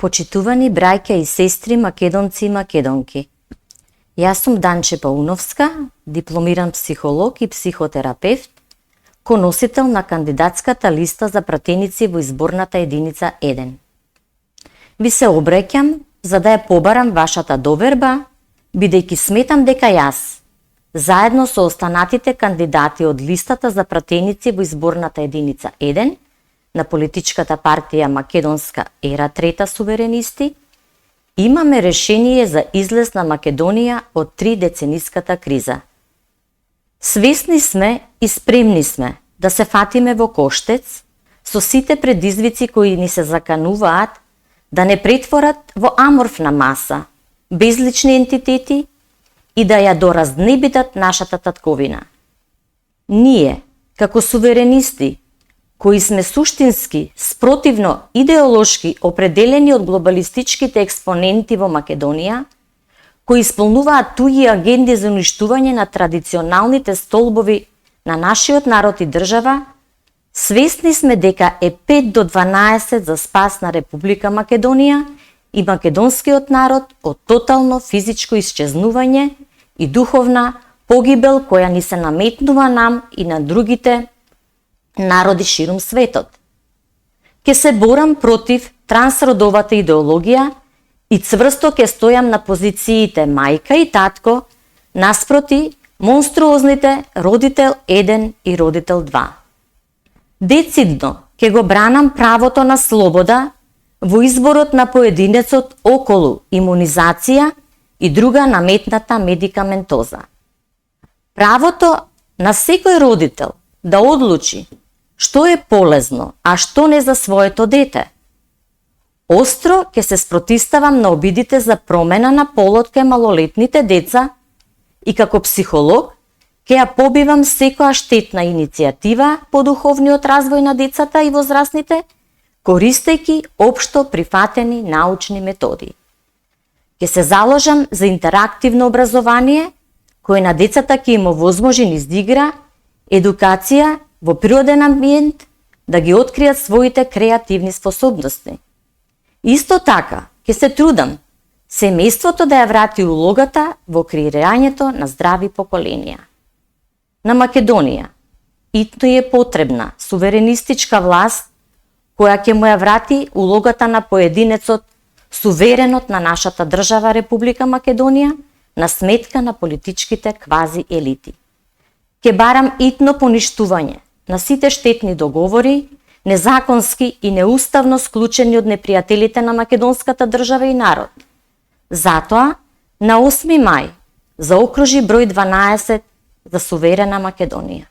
Почитувани браќа и сестри македонци и македонки. Јас сум Данче Пауновска, дипломиран психолог и психотерапевт, коносител на кандидатската листа за пратеници во изборната единица 1. Ви се обраќам за да ја побарам вашата доверба, бидејќи сметам дека јас, заедно со останатите кандидати од листата за пратеници во изборната единица 1 на политичката партија Македонска ера трета суверенисти, имаме решение за излез на Македонија од 3-децениската криза. Свесни сме и спремни сме да се фатиме во коштец со сите предизвици кои ни се закануваат да не претворат во аморфна маса, безлични ентитети и да ја доразнебитат нашата татковина. Ние, како суверенисти, кои сме суштински, спротивно идеолошки определени од глобалистичките експоненти во Македонија, кои исполнуваат туѓи агенди за уништување на традиционалните столбови на нашиот народ и држава, свесни сме дека е 5 до 12 за спас на Република Македонија и македонскиот народ од тотално физичко исчезнување и духовна погибел која ни се наметнува нам и на другите народи ширум светот. Ке се борам против трансродовата идеологија и цврсто ке стојам на позициите мајка и татко наспроти монструозните родител 1 и родител 2. Децидно ке го бранам правото на слобода во изборот на поединецот околу имунизација и друга наметната медикаментоза. Правото на секој родител да одлучи што е полезно, а што не за своето дете. Остро ќе се спротивставам на обидите за промена на полот кај малолетните деца и како психолог ќе ја побивам секоја штетна иницијатива по духовниот развој на децата и возрастните, користејќи општо прифатени научни методи. Ќе се заложам за интерактивно образование, кое на децата ќе им овозможи низ игра, едукација во природен амбиент да ги откријат своите креативни способности. Исто така, ќе се трудам семејството да ја врати улогата во креирањето на здрави поколенија. На Македонија итно е потребна суверенистичка власт која ќе му ја врати улогата на поединецот, суверенот на нашата држава Република Македонија на сметка на политичките квази елити. Ке барам итно поништување на сите штетни договори, незаконски и неуставно склучени од непријателите на македонската држава и народ. Затоа, на 8 мај заокружи број 12 за суверена Македонија.